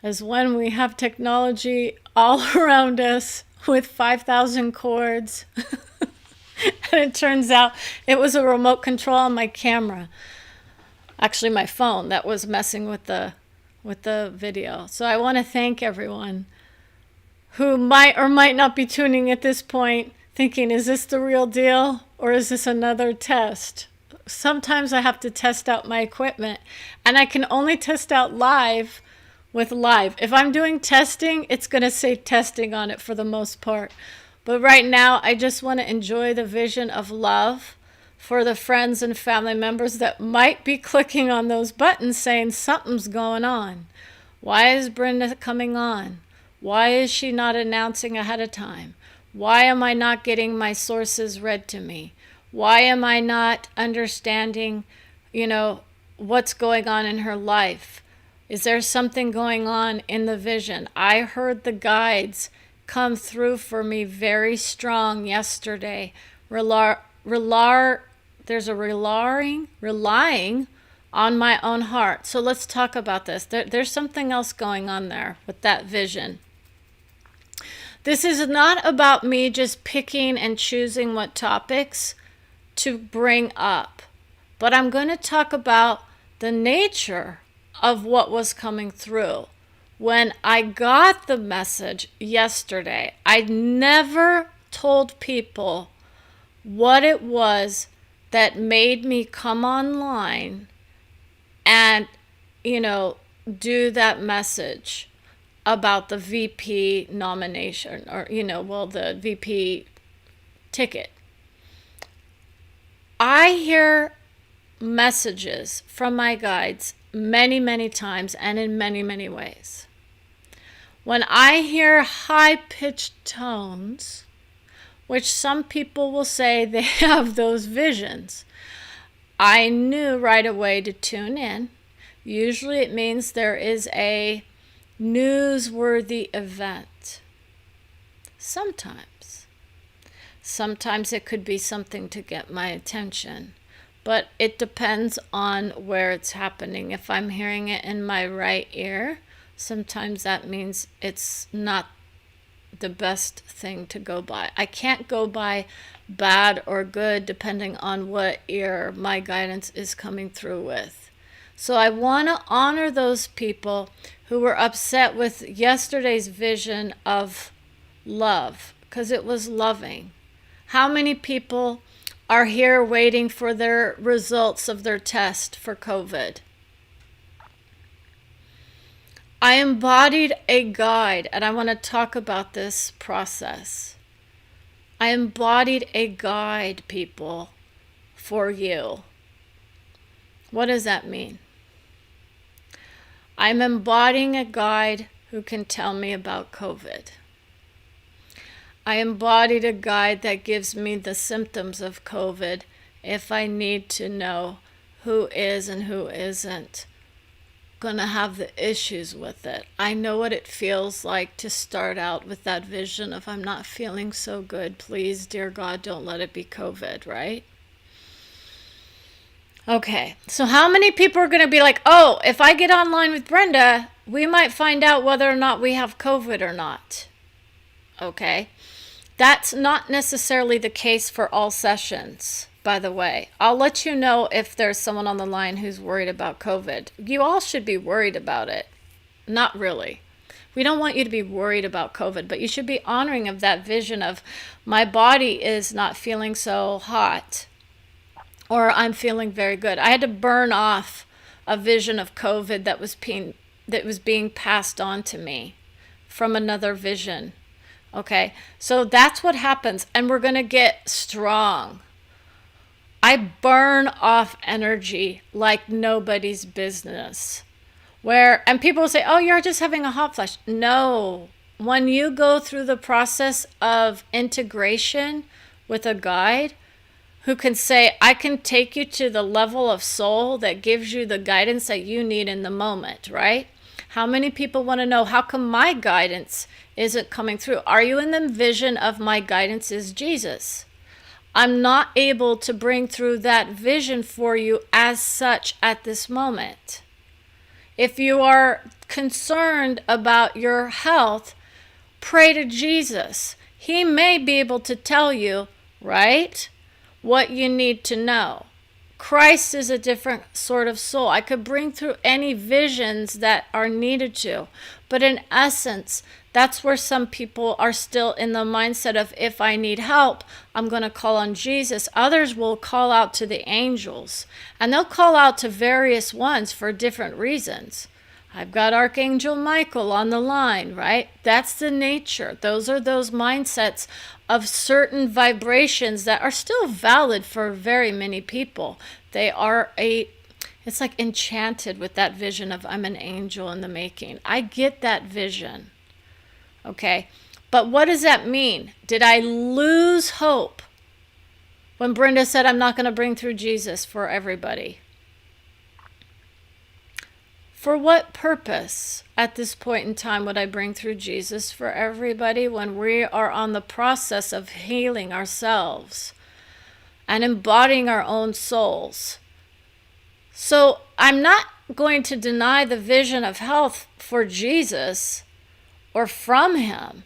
as when we have technology all around us with 5,000 cords. And it turns out it was a remote control on my camera. Actually, my phone that was messing with the video. So I want to thank everyone who might or might not be tuning at this point thinking, is this the real deal or is this another test? Sometimes I have to test out my equipment, and I can only test out live with live. If I'm doing testing, it's going to say testing on it for the most part. But right now, I just want to enjoy the vision of love for the friends and family members that might be clicking on those buttons saying something's going on. Why is Brenda coming on? Why is she not announcing ahead of time? Why am I not getting my sources read to me? Why am I not understanding, what's going on in her life? Is there something going on in the vision? I heard the guides come through for me very strong yesterday. There's a relying on my own heart. So let's talk about this. There's something else going on there with that vision. This is not about me just picking and choosing what topics to bring up, but I'm going to talk about the nature of what was coming through. When I got the message yesterday, I never told people what it was that made me come online and, do that message about the VP nomination or, the VP ticket. I hear messages from my guides many, many times and in many, many ways. When I hear high-pitched tones, which some people will say they have those visions, I knew right away to tune in. Usually it means there is a newsworthy event. Sometimes it could be something to get my attention, but it depends on where it's happening. If I'm hearing it in my right ear, sometimes that means it's not the best thing to go by. I can't go by bad or good depending on what ear my guidance is coming through with. So I want to honor those people who were upset with yesterday's vision of love, because it was loving. How many people are here waiting for their results of their test for COVID? I embodied a guide, and I want to talk about this process. I embodied a guide, people, for you. What does that mean? I'm embodying a guide who can tell me about COVID. I embodied a guide that gives me the symptoms of COVID if I need to know who is and who isn't going to have the issues with it. I know what it feels like to start out with that vision of I'm not feeling so good. Please, dear God, don't let it be COVID, right? Okay, so how many people are going to be like, oh, if I get online with Brenda, we might find out whether or not we have COVID or not. Okay, that's not necessarily the case for all sessions, by the way. I'll let you know if there's someone on the line who's worried about COVID. You all should be worried about it. Not really. We don't want you to be worried about COVID, but you should be honoring of that vision of my body is not feeling so hot, or I'm feeling very good. I had to burn off a vision of COVID that was being passed on to me from another vision. Okay, so that's what happens, and we're going to get strong. I burn off energy like nobody's business. And people will say, oh, you're just having a hot flash. No, when you go through the process of integration with a guide who can say, I can take you to the level of soul that gives you the guidance that you need in the moment, right? How many people want to know, how come my guidance isn't coming through? Are you in the vision of my guidance is Jesus? I'm not able to bring through that vision for you as such at this moment. If you are concerned about your health, pray to Jesus. He may be able to tell you, right, what you need to know. Christ is a different sort of soul. I could bring through any visions that are needed to, but in essence, that's where some people are still in the mindset of, if I need help, I'm going to call on Jesus. Others will call out to the angels, and they'll call out to various ones for different reasons. I've got Archangel Michael on the line, right? That's the nature. Those are those mindsets of certain vibrations that are still valid for very many people. They are it's like enchanted with that vision of, I'm an angel in the making. I get that vision. Okay, but what does that mean? Did I lose hope when Brenda said, I'm not going to bring through Jesus for everybody? For what purpose at this point in time would I bring through Jesus for everybody when we are on the process of healing ourselves and embodying our own souls? So I'm not going to deny the vision of health for Jesus or from him.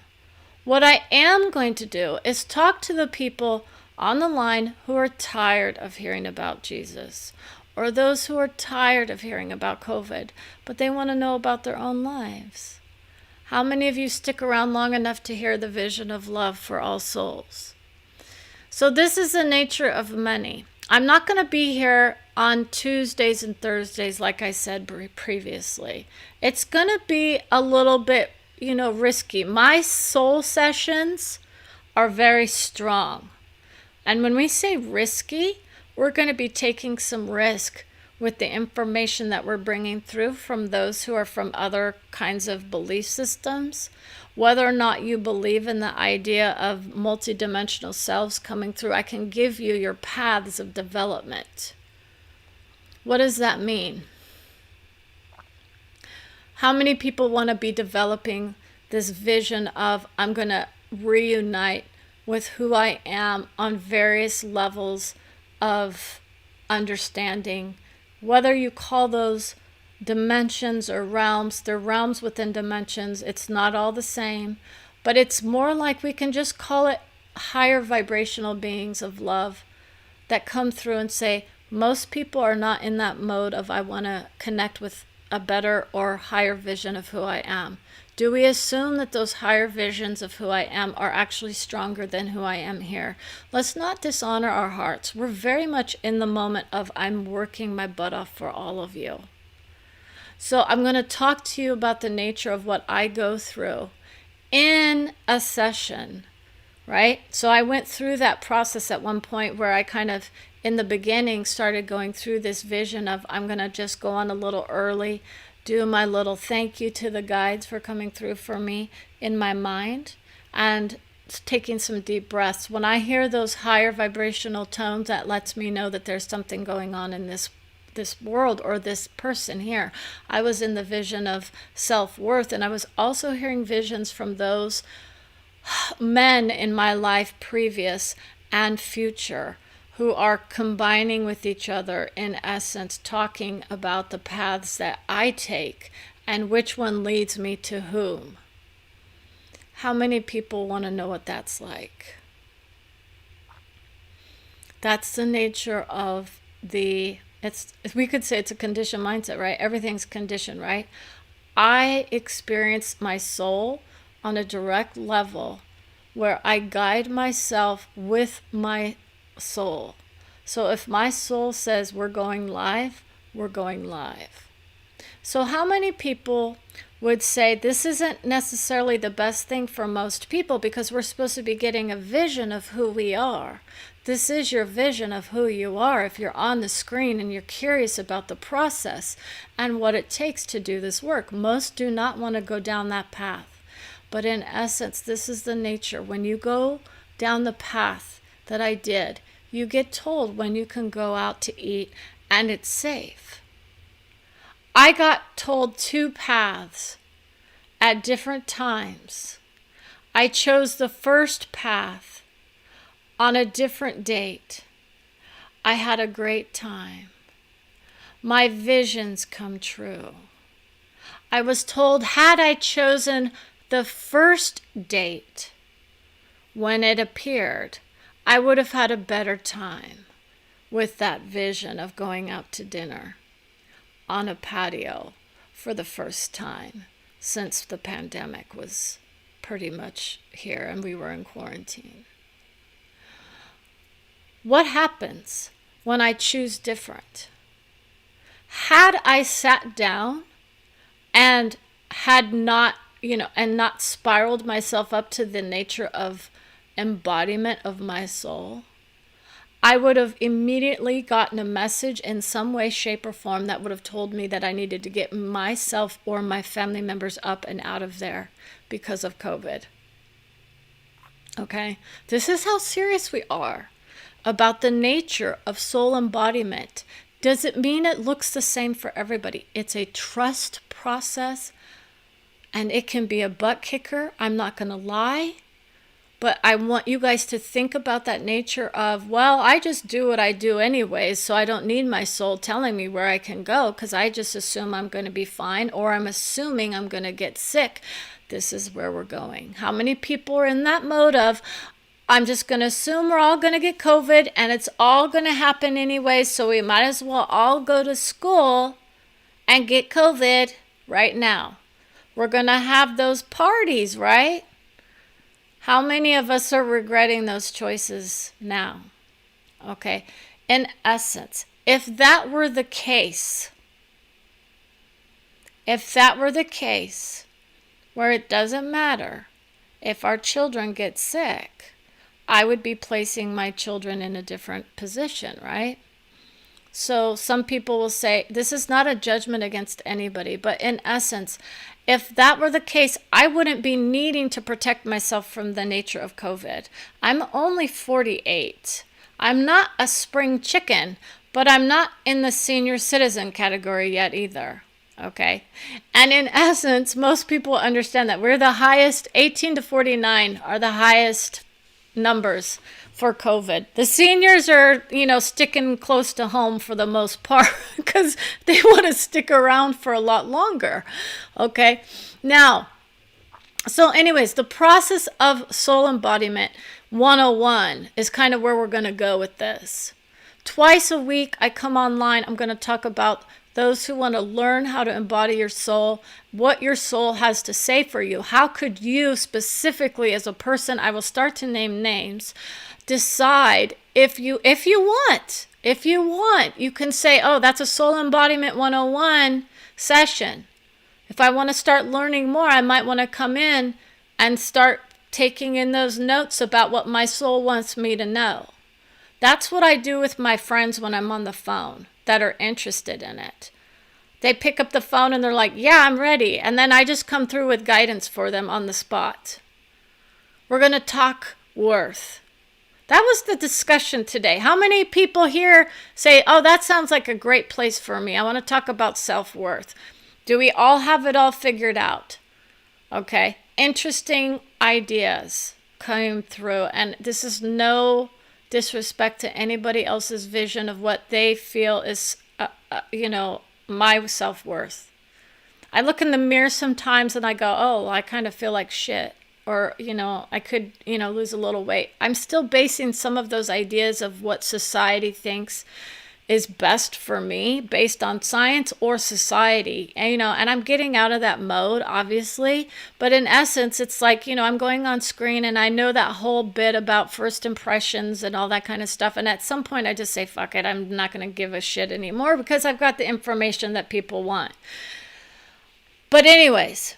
What I am going to do is talk to the people on the line who are tired of hearing about Jesus, or those who are tired of hearing about COVID, but they want to know about their own lives. How many of you stick around long enough to hear the vision of love for all souls? So this is the nature of many. I'm not going to be here on Tuesdays and Thursdays like I said previously. It's going to be a little bit risky. My soul sessions are very strong. And when we say risky, we're going to be taking some risk with the information that we're bringing through from those who are from other kinds of belief systems. Whether or not you believe in the idea of multidimensional selves coming through, I can give you your paths of development. What does that mean? How many people want to be developing this vision of, I'm going to reunite with who I am on various levels of understanding? Whether you call those dimensions or realms, they're realms within dimensions. It's not all the same, but it's more like we can just call it higher vibrational beings of love that come through and say, most people are not in that mode of, I want to connect with a better or higher vision of who I am. Do we assume that those higher visions of who I am are actually stronger than who I am here? Let's not dishonor our hearts. We're very much in the moment of, I'm working my butt off for all of you. So I'm going to talk to you about the nature of what I go through in a session, right? So I went through that process at one point where I kind of, in the beginning, started going through this vision of, I'm going to just go on a little early, do my little thank you to the guides for coming through for me in my mind, and taking some deep breaths. When I hear those higher vibrational tones, that lets me know that there's something going on in this world or this person here. I was in the vision of self-worth, and I was also hearing visions from those men in my life, previous and future, who are combining with each other, in essence, talking about the paths that I take and which one leads me to whom. How many people want to know what that's like? That's the nature of we could say it's a conditioned mindset, right? Everything's conditioned, right? I experience my soul on a direct level where I guide myself with my soul. So if my soul says we're going live, we're going live. So how many people would say this isn't necessarily the best thing for most people, because we're supposed to be getting a vision of who we are? This is your vision of who you are if you're on the screen and you're curious about the process and what it takes to do this work. Most do not want to go down that path. But in essence, this is the nature. When you go down the path that I did, you get told when you can go out to eat and it's safe. I got told 2 paths at different times. I chose the first path on a different date. I had a great time. My visions come true. I was told, had I chosen the first date when it appeared, I would have had a better time with that vision of going out to dinner on a patio for the first time since the pandemic was pretty much here and we were in quarantine. What happens when I choose different? Had I sat down and had not, and not spiraled myself up to the nature of embodiment of my soul, I would have immediately gotten a message in some way, shape, or form that would have told me that I needed to get myself or my family members up and out of there because of COVID. Okay? This is how serious we are about the nature of soul embodiment. Does it mean it looks the same for everybody? It's a trust process, and it can be a butt kicker. I'm not going to lie. But I want you guys to think about that nature of, well, I just do what I do anyways, so I don't need my soul telling me where I can go because I just assume I'm going to be fine, or I'm assuming I'm going to get sick. This is where we're going. How many people are in that mode of, I'm just going to assume we're all going to get COVID and it's all going to happen anyway, so we might as well all go to school and get COVID right now. We're going to have those parties, right? How many of us are regretting those choices now? Okay. In essence, if that were the case, where it doesn't matter if our children get sick, I would be placing my children in a different position, right? So some people will say, this is not a judgment against anybody, but in essence, if that were the case, I wouldn't be needing to protect myself from the nature of COVID. I'm only 48. I'm not a spring chicken, but I'm not in the senior citizen category yet either. Okay. And in essence, most people understand that we're the highest, 18 to 49 are the highest numbers for COVID. The seniors are, sticking close to home for the most part because they want to stick around for a lot longer. Okay. Now, so anyways, the process of soul embodiment 101 is kind of where we're going to go with this. Twice a week, I come online. I'm going to talk about those who want to learn how to embody your soul, what your soul has to say for you. How could you specifically as a person, I will start to name names, decide if you want, you can say, oh, that's a soul embodiment 101 session. If I want to start learning more, I might want to come in and start taking in those notes about what my soul wants me to know. That's what I do with my friends when I'm on the phone that are interested in it. They pick up the phone and they're like, yeah, I'm ready. And then I just come through with guidance for them on the spot. We're going to talk worth. That was the discussion today. How many people here say, oh, that sounds like a great place for me. I want to talk about self-worth. Do we all have it all figured out? Okay. Interesting ideas came through. And this is no disrespect to anybody else's vision of what they feel is, my self-worth. I look in the mirror sometimes and I go, oh, I kind of feel like shit. Or, I could, lose a little weight. I'm still basing some of those ideas of what society thinks is best for me based on science or society. And I'm getting out of that mode, obviously. But in essence, it's like, I'm going on screen and I know that whole bit about first impressions and all that kind of stuff. And at some point I just say, fuck it, I'm not going to give a shit anymore because I've got the information that people want. But anyways,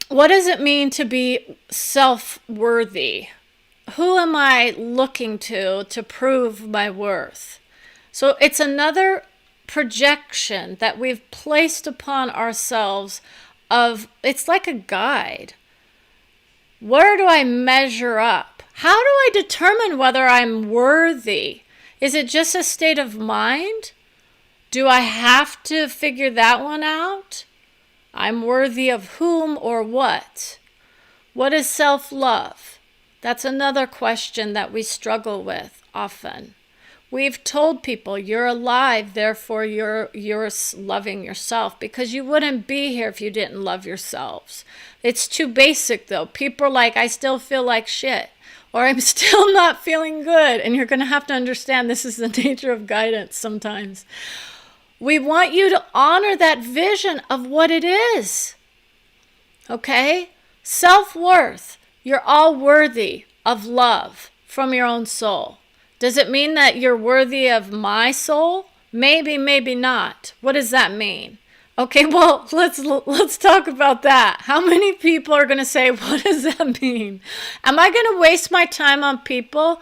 what does it mean to be self-worthy? Who am I looking to prove my worth? So it's another projection that we've placed upon ourselves of, it's like a guide. Where do I measure up? How do I determine whether I'm worthy? Is it just a state of mind? Do I have to figure that one out? I'm worthy of whom or what? What is self-love? That's another question that we struggle with often. We've told people you're alive, therefore you're loving yourself, because you wouldn't be here if you didn't love yourselves. It's too basic though. People are like, I still feel like shit, or I'm still not feeling good. And you're going to have to understand this is the nature of guidance sometimes. We want you to honor that vision of what it is. Okay? Self-worth. You're all worthy of love from your own soul. Does it mean that you're worthy of my soul? Maybe, maybe not. What does that mean? Okay, well, let's talk about that. How many people are going to say, what does that mean? Am I going to waste my time on people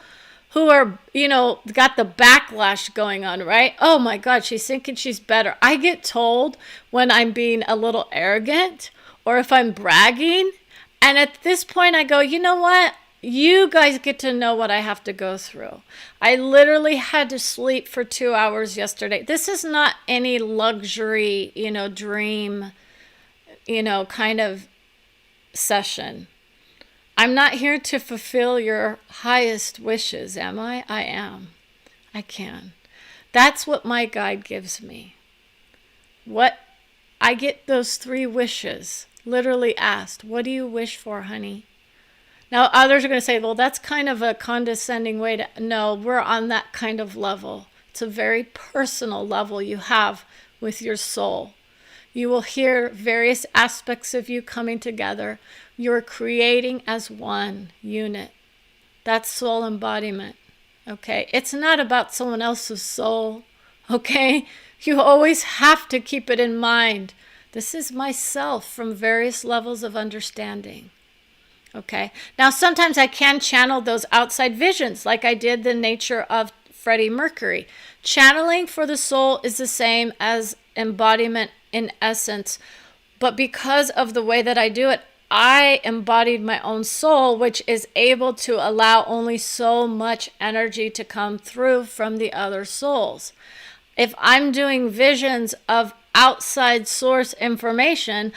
who are, got the backlash going on, right? Oh my God, she's thinking she's better. I get told when I'm being a little arrogant or if I'm bragging. And at this point I go, you know what? You guys get to know what I have to go through. I literally had to sleep for 2 hours yesterday. This is not any luxury, dream, kind of session. I'm not here to fulfill your highest wishes, am I? I am. I can. That's what my guide gives me. What I get those 3 wishes, literally asked, what do you wish for, honey? Now, others are going to say, well, that's kind of a condescending way to... No, we're on that kind of level. It's a very personal level you have with your soul. You will hear various aspects of you coming together. You're creating as one unit. That's soul embodiment. Okay? It's not about someone else's soul. Okay? You always have to keep it in mind. This is myself from various levels of understanding. Okay. Now, sometimes I can channel those outside visions like I did the nature of Freddie Mercury. Channeling for the soul is the same as embodiment in essence. But because of the way that I do it, I embodied my own soul, which is able to allow only so much energy to come through from the other souls. If I'm doing visions of outside source information,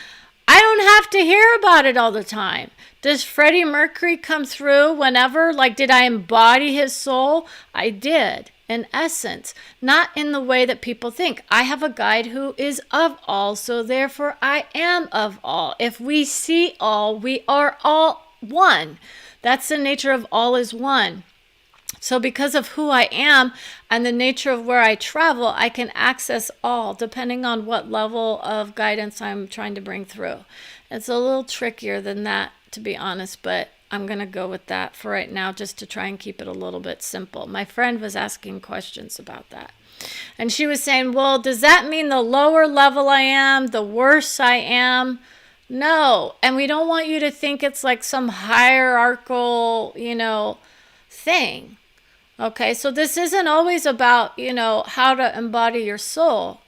I don't have to hear about it all the time. Does Freddie Mercury come through whenever? Like, did I embody his soul? I did, in essence. Not in the way that people think. I have a guide who is of all, so therefore I am of all. If we see all, we are all one. That's the nature of all is one. So because of who I am and the nature of where I travel, I can access all, depending on what level of guidance I'm trying to bring through. It's a little trickier than that, to be honest, but I'm going to go with that for right now, just to try and keep it a little bit simple. My friend was asking questions about that. And she was saying, well, does that mean the lower level I am, the worse I am? No. And we don't want you to think it's like some hierarchical, thing. Okay, so this isn't always about, how to embody your soul,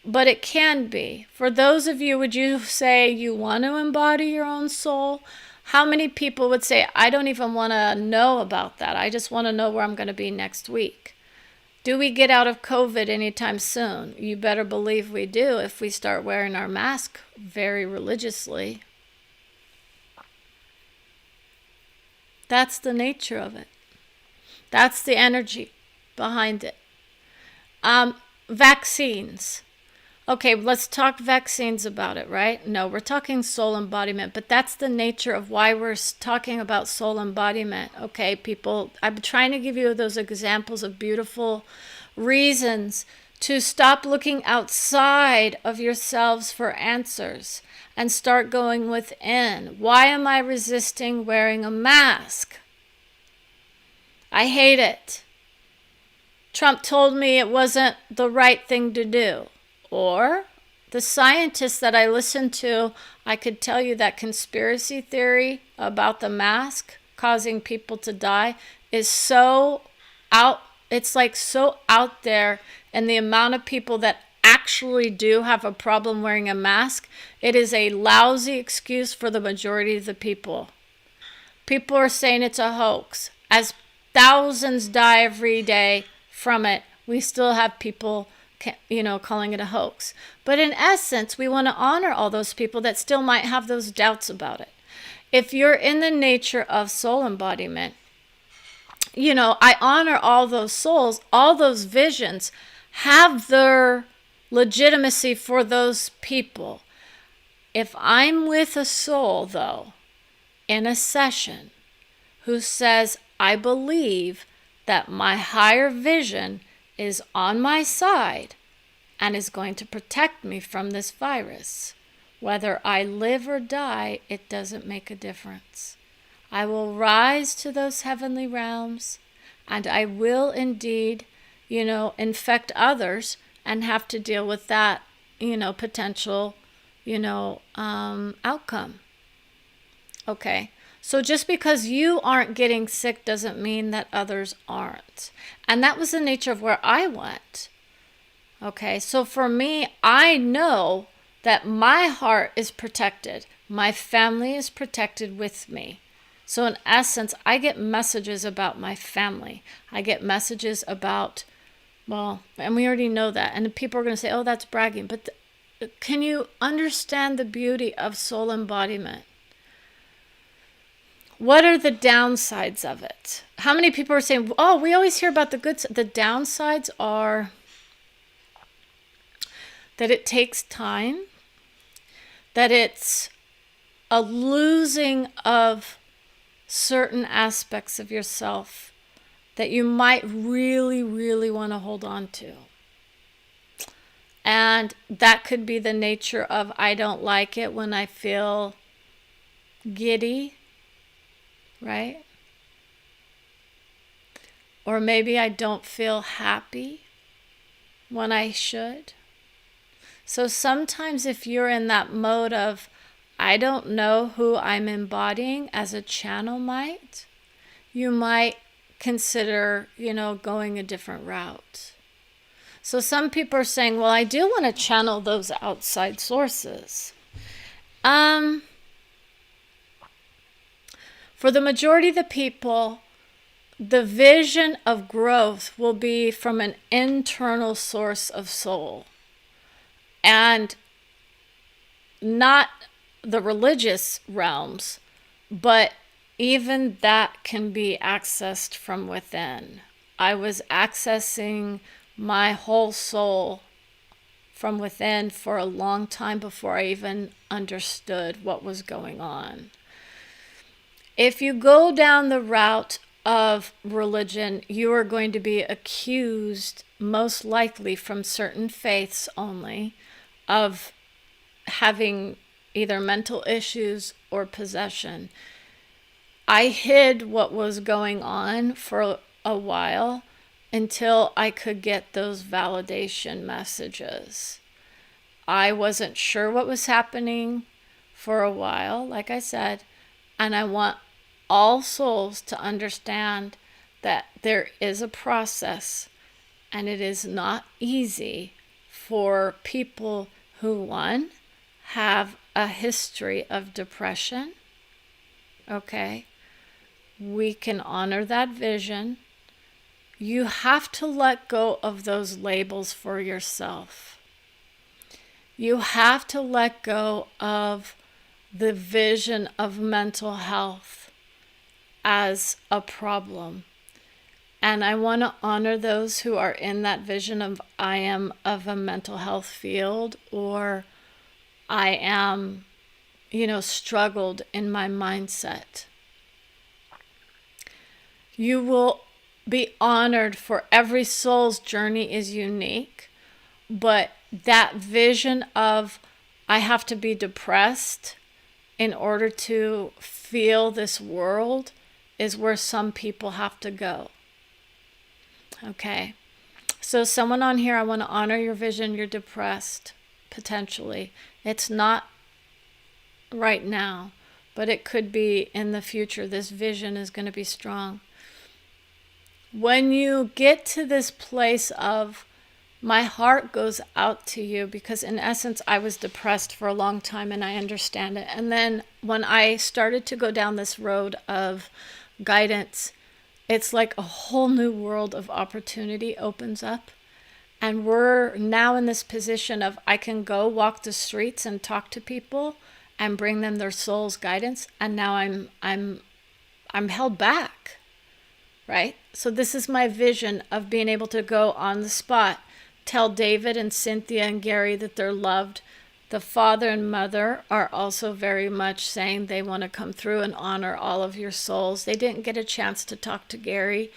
but it can be. For those of you, would you say you want to embody your own soul? How many people would say, I don't even want to know about that. I just want to know where I'm going to be next week. Do we get out of COVID anytime soon? You better believe we do if we start wearing our mask very religiously. That's the nature of it. That's the energy behind it. Vaccines. Okay, let's talk vaccines about it, right? No, we're talking soul embodiment, but that's the nature of why we're talking about soul embodiment. Okay, people, I'm trying to give you those examples of beautiful reasons to stop looking outside of yourselves for answers and start going within. Why am I resisting wearing a mask? I hate it. Trump told me it wasn't the right thing to do. Or the scientists that I listened to, I could tell you that conspiracy theory about the mask causing people to die is so out. It's like so out there, and the amount of people that actually do have a problem wearing a mask, it is a lousy excuse for the majority of the people. People are saying it's a hoax. As thousands die every day from it, we still have people, calling it a hoax. But in essence, we want to honor all those people that still might have those doubts about it. If you're in the nature of soul embodiment, I honor all those souls, all those visions have their legitimacy for those people. If I'm with a soul, though, in a session who says, I believe that my higher vision is on my side and is going to protect me from this virus, whether I live or die, it doesn't make a difference. I will rise to those heavenly realms, and I will indeed, infect others and have to deal with that, potential, outcome. Okay. So just because you aren't getting sick doesn't mean that others aren't. And that was the nature of where I went. Okay. So for me, I know that my heart is protected. My family is protected with me. So in essence, I get messages about my family. I get messages about, and we already know that. And people are going to say, oh, that's bragging. But can you understand the beauty of soul embodiment? What are the downsides of it? How many people are saying, oh, we always hear about the good side. The downsides are that it takes time, that it's a losing of certain aspects of yourself that you might really, really want to hold on to. And that could be the nature of I don't like it when I feel giddy, right? Or maybe I don't feel happy when I should. So sometimes if you're in that mode of, I don't know who I'm embodying as a channel might, you might consider, going a different route. So some people are saying, well, I do want to channel those outside sources. For the majority of the people, the vision of growth will be from an internal source of soul. And not the religious realms, but even that can be accessed from within. I was accessing my whole soul from within for a long time before I even understood what was going on. If you go down the route of religion, you are going to be accused, most likely from certain faiths only, of having either mental issues or possession. I hid what was going on for a while until I could get those validation messages. I wasn't sure what was happening for a while, like I said, and I want all souls to understand that there is a process and it is not easy for people who, one, have a history of depression. Okay, we can honor that vision. You have to let go of those labels for yourself. You have to let go of the vision of mental health as a problem. And I want to honor those who are in that vision of I am of a mental health field, or I am, struggled in my mindset. You will be honored, for every soul's journey is unique, but that vision of I have to be depressed in order to feel this world is where some people have to go. Okay. So someone on here, I want to honor your vision. You're depressed, potentially. It's not right now, but it could be in the future. This vision is going to be strong. When you get to this place of my heart goes out to you, because in essence, I was depressed for a long time and I understand it. And then when I started to go down this road of guidance, it's like a whole new world of opportunity opens up. And we're now in this position of I can go walk the streets and talk to people and bring them their soul's guidance. And now I'm held back, right? So this is my vision of being able to go on the spot, tell David and Cynthia and Gary that they're loved. The father and mother are also very much saying they want to come through and honor all of your souls. They didn't get a chance to talk to Gary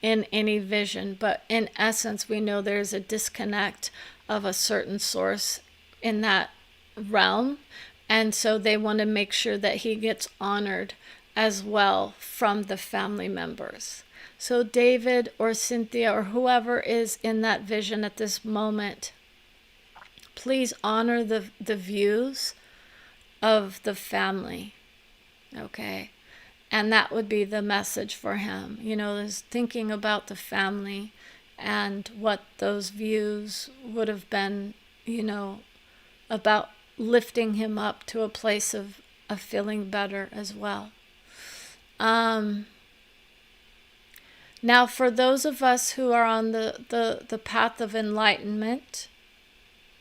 in any vision, but in essence, we know there's a disconnect of a certain source in that realm. And so they want to make sure that he gets honored as well from the family members. So David or Cynthia or whoever is in that vision at this moment, please honor the views of the family, okay? And that would be the message for him. Is thinking about the family and what those views would have been, about lifting him up to a place of feeling better as well. Now, for those of us who are on the path of enlightenment,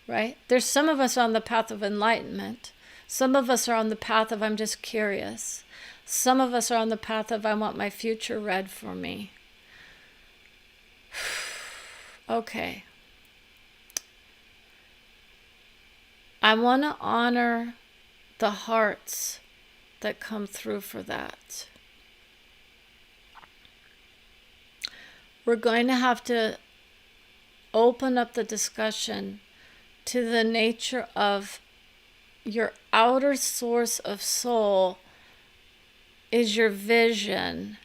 right? There's some of us on the path of enlightenment. Some of us are on the path of I'm just curious. Some of us are on the path of I want my future read for me. Okay. I want to honor the hearts that come through for that. We're going to have to open up the discussion to the nature of your outer source of soul is your vision,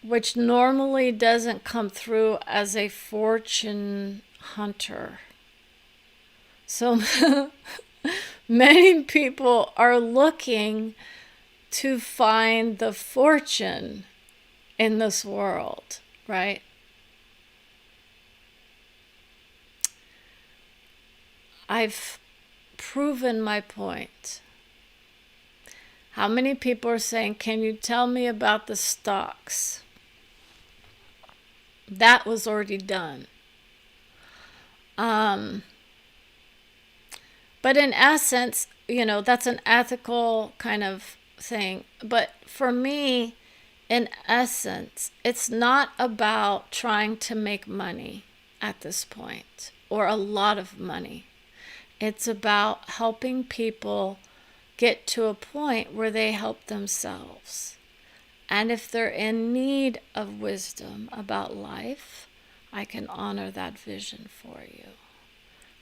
which normally doesn't come through as a fortune hunter. So many people are looking to find the fortune in this world, right? I've proven my point. How many people are saying, can you tell me about the stocks? That was already done. But in essence, that's an ethical kind of thing. But for me, in essence, it's not about trying to make money at this point, or a lot of money. It's about helping people get to a point where they help themselves. And if they're in need of wisdom about life, I can honor that vision for you.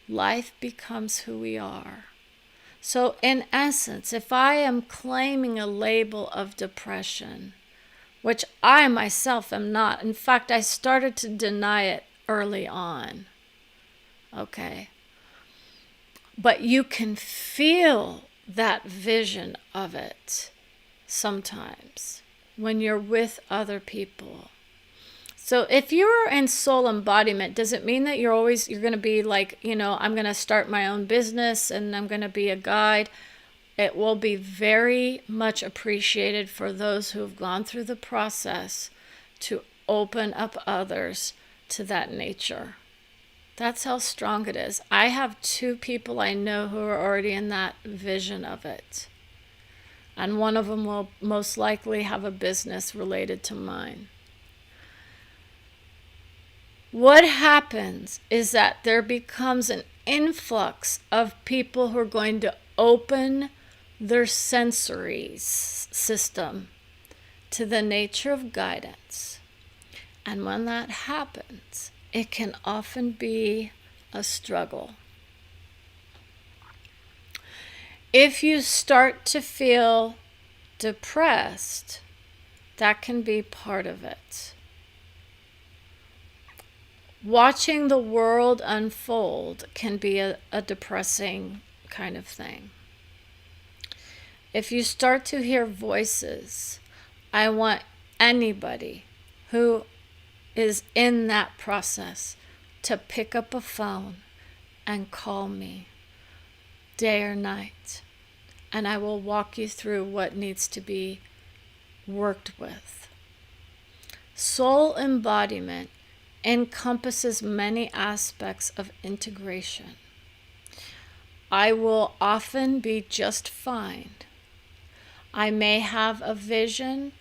Life becomes who we are. So in essence, if I am claiming a label of depression, which I myself am not, in fact, I started to deny it early on, okay? But you can feel that vision of it sometimes when you're with other people. So if you're in soul embodiment, does it mean that you're going to be like, I'm going to start my own business and I'm going to be a guide? It will be very much appreciated for those who have gone through the process to open up others to that nature. That's how strong it is. I have 2 people I know who are already in that vision of it. And one of them will most likely have a business related to mine. What happens is that there becomes an influx of people who are going to open their sensory system to the nature of guidance. And when that happens, it can often be a struggle. If you start to feel depressed, that can be part of it. Watching the world unfold can be a depressing kind of thing. If you start to hear voices, I want anybody who is in that process to pick up a phone and call me day or night, and I will walk you through what needs to be worked with. Soul embodiment encompasses many aspects of integration. I will often be just fine. I may have a vision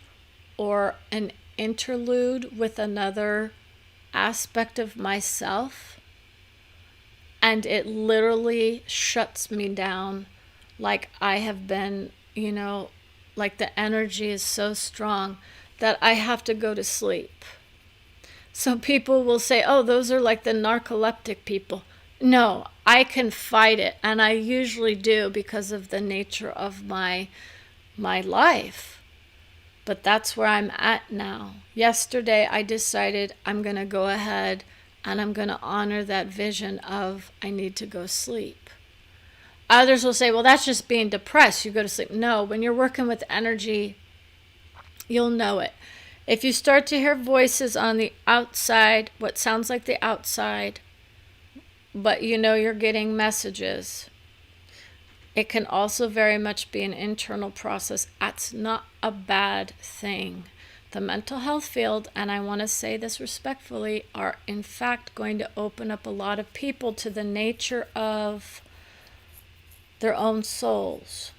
or an interlude with another aspect of myself, and it literally shuts me down. Like I have been, like the energy is so strong that I have to go to sleep. So people will say, oh, those are like the narcoleptic people. No, I can fight it, and I usually do because of the nature of my life. But that's where I'm at now. Yesterday, I decided I'm going to go ahead and I'm going to honor that vision of I need to go sleep. Others will say, well, that's just being depressed. You go to sleep. No, when you're working with energy, you'll know it. If you start to hear voices on the outside, what sounds like the outside, but you're getting messages, it can also very much be an internal process. That's not a bad thing. The mental health field, and I want to say this respectfully, are in fact going to open up a lot of people to the nature of their own souls.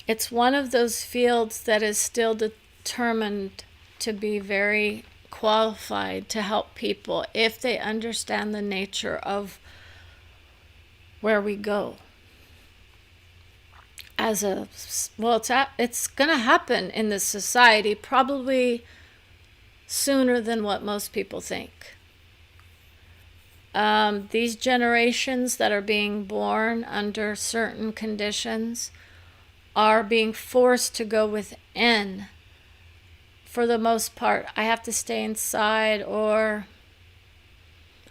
It's one of those fields that is still determined to be very qualified to help people if they understand the nature of where we go. It's going to happen in this society probably sooner than what most people think. These generations that are being born under certain conditions are being forced to go within. For the most part, I have to stay inside, or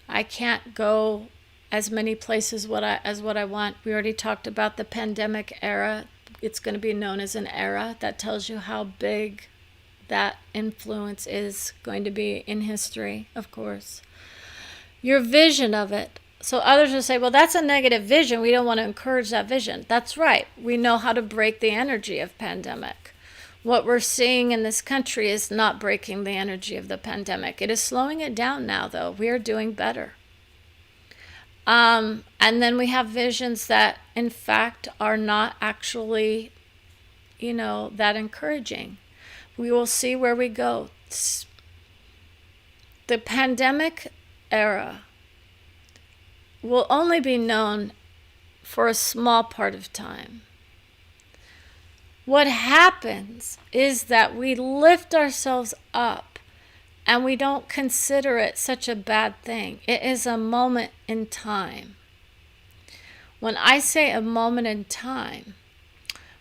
I can't go as many places as what I want. We already talked about the pandemic era. It's going to be known as an era. That tells you how big that influence is going to be in history, of course. Your vision of it. So others will say, well, that's a negative vision. We don't want to encourage that vision. That's right. We know how to break the energy of pandemic. What we're seeing in this country is not breaking the energy of the pandemic. It is slowing it down now, though. We are doing better. And then we have visions that, in fact, are not actually, that encouraging. We will see where we go. The pandemic era will only be known for a small part of time. What happens is that we lift ourselves up and we don't consider it such a bad thing. It is a moment in time. When I say a moment in time,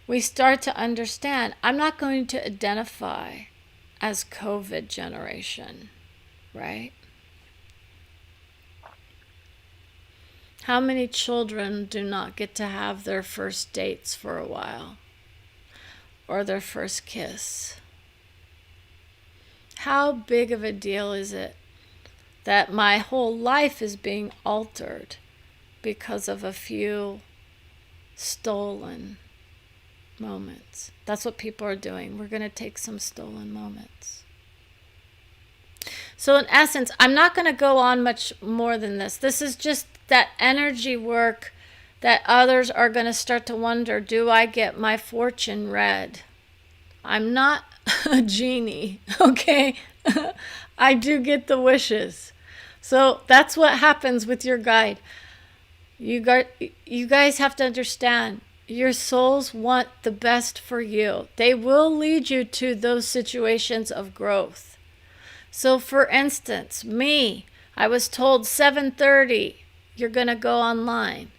we start to understand I'm not going to identify as COVID generation, right? How many children do not get to have their first dates for a while? Or their first kiss? How big of a deal is it that my whole life is being altered because of a few stolen moments? That's what people are doing. We're going to take some stolen moments. So in essence, I'm not going to go on much more than this. This is just that energy work that others are going to start to wonder, do I get my fortune read? I'm not a genie, okay? I do get the wishes. So that's what happens with your guide. You guys have to understand, your souls want the best for you. They will lead you to those situations of growth. So for instance, I was told 7:30, you're going to go online.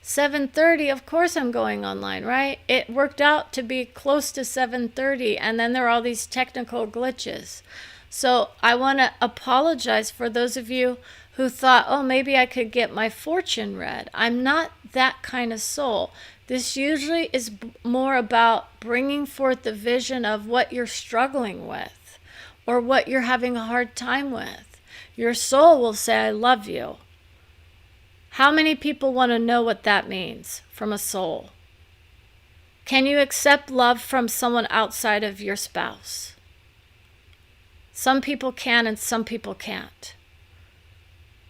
7:30, of course I'm going online, right? It worked out to be close to 7:30, and then there are all these technical glitches. So I want to apologize for those of you who thought, oh, maybe I could get my fortune read. I'm not that kind of soul. This usually is more about bringing forth the vision of what you're struggling with or what you're having a hard time with. Your soul will say, I love you. How many people want to know what that means from a soul? Can you accept love from someone outside of your spouse? Some people can and some people can't.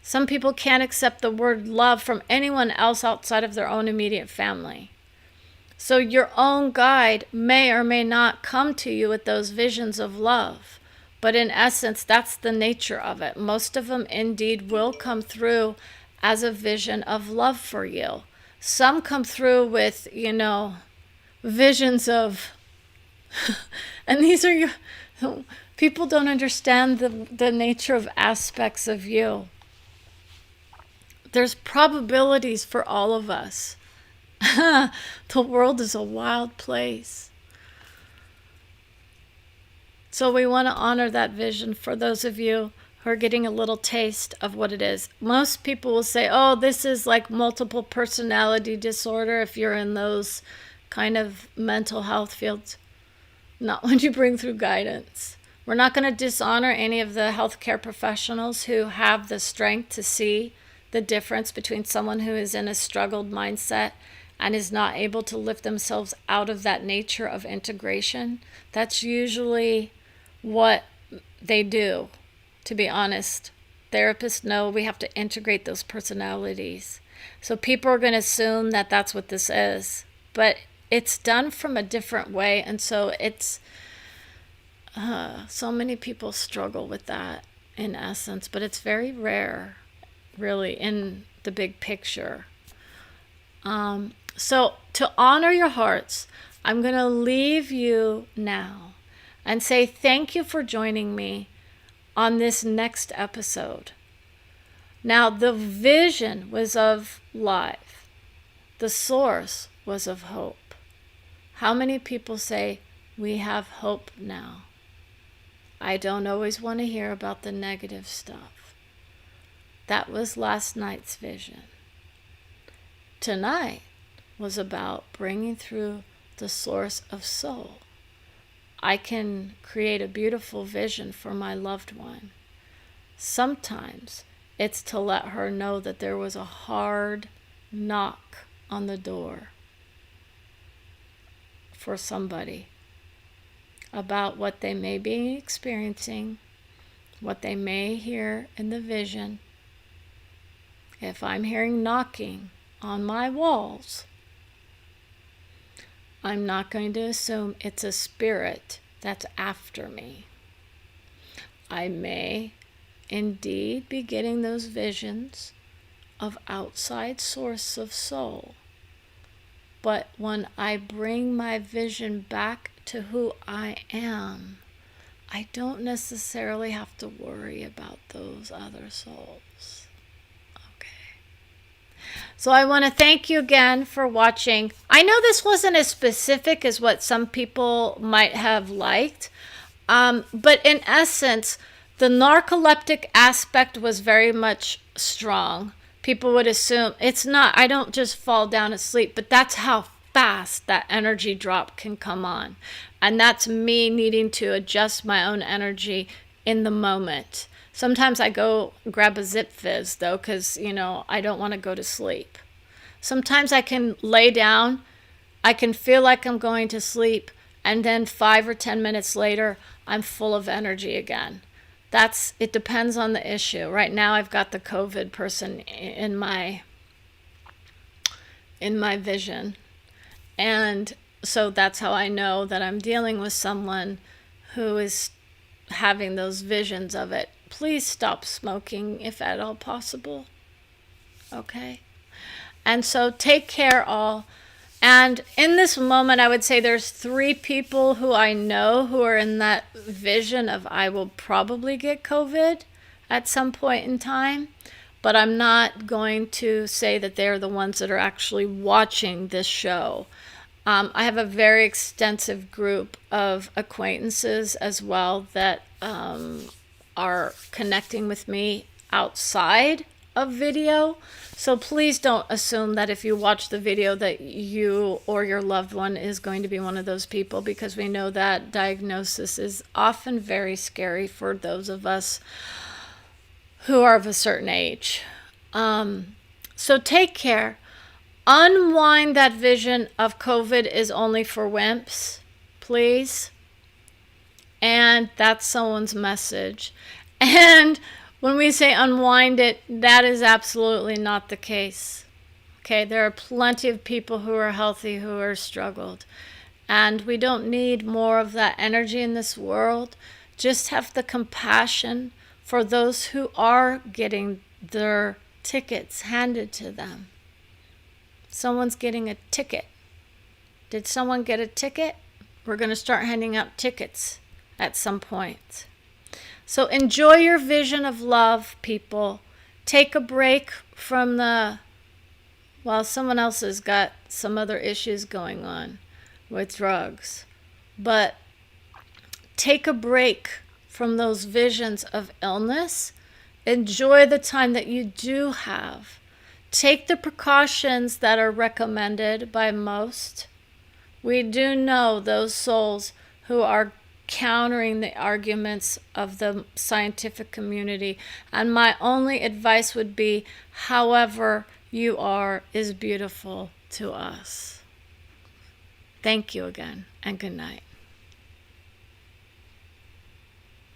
Some people can't accept the word love from anyone else outside of their own immediate family. So your own guide may or may not come to you with those visions of love. But in essence, that's the nature of it. Most of them indeed will come through as a vision of love for you. Some come through with, visions of, and these are your, people don't understand the nature of aspects of you. There's probabilities for all of us. The world is a wild place. So we want to honor that vision for those of you who are getting a little taste of what it is. Most people will say, oh, this is like multiple personality disorder if you're in those kind of mental health fields. Not when you bring through guidance. We're not going to dishonor any of the healthcare professionals who have the strength to see the difference between someone who is in a struggled mindset and is not able to lift themselves out of that nature of integration. That's usually what they do, to be honest. Therapists know we have to integrate those personalities. So people are going to assume that that's what this is. But it's done from a different way. And so it's, so many people struggle with that in essence. But it's very rare, really, in the big picture. So to honor your hearts, I'm going to leave you now and say thank you for joining me on this next episode. Now, the vision was of life. The source was of hope. How many people say, we have hope now? I don't always want to hear about the negative stuff. That was last night's vision. Tonight was about bringing through the source of soul. I can create a beautiful vision for my loved one. Sometimes it's to let her know that there was a hard knock on the door for somebody about what they may be experiencing, what they may hear in the vision. If I'm hearing knocking on my walls, I'm not going to assume it's a spirit that's after me. I may indeed be getting those visions of outside source of soul. But when I bring my vision back to who I am, I don't necessarily have to worry about those other souls. So I want to thank you again for watching. I know this wasn't as specific as what some people might have liked, but in essence, the narcoleptic aspect was very much strong. People would assume it's not, I don't just fall down asleep, but that's how fast that energy drop can come on. And that's me needing to adjust my own energy in the moment. Sometimes I go grab a Zip Fizz, though, because, I don't want to go to sleep. Sometimes I can lay down, I can feel like I'm going to sleep, and then 5 or 10 minutes later, I'm full of energy again. It depends on the issue. Right now, I've got the COVID person in my vision. And so that's how I know that I'm dealing with someone who is having those visions of it. Please stop smoking if at all possible. Okay? And so take care all. And in this moment, I would say there's 3 people who I know who are in that vision of I will probably get COVID at some point in time. But I'm not going to say that they're the ones that are actually watching this show. I have a very extensive group of acquaintances as well that are connecting with me outside of video. So please don't assume that if you watch the video that you or your loved one is going to be one of those people, because we know that diagnosis is often very scary for those of us who are of a certain age. So take care. Unwind that vision of COVID is only for wimps, please. And that's someone's message. And when we say unwind it, that is absolutely not the case. Okay, there are plenty of people who are healthy who are struggled. And we don't need more of that energy in this world. Just have the compassion for those who are getting their tickets handed to them. Someone's getting a ticket. Did someone get a ticket? We're going to start handing out tickets at some point. So enjoy your vision of love, people. Take a break from someone else has got some other issues going on with drugs. But take a break from those visions of illness. Enjoy the time that you do have. Take the precautions that are recommended by most. We do know those souls who are countering the arguments of the scientific community. And my only advice would be, however you are is beautiful to us. Thank you again, and good night.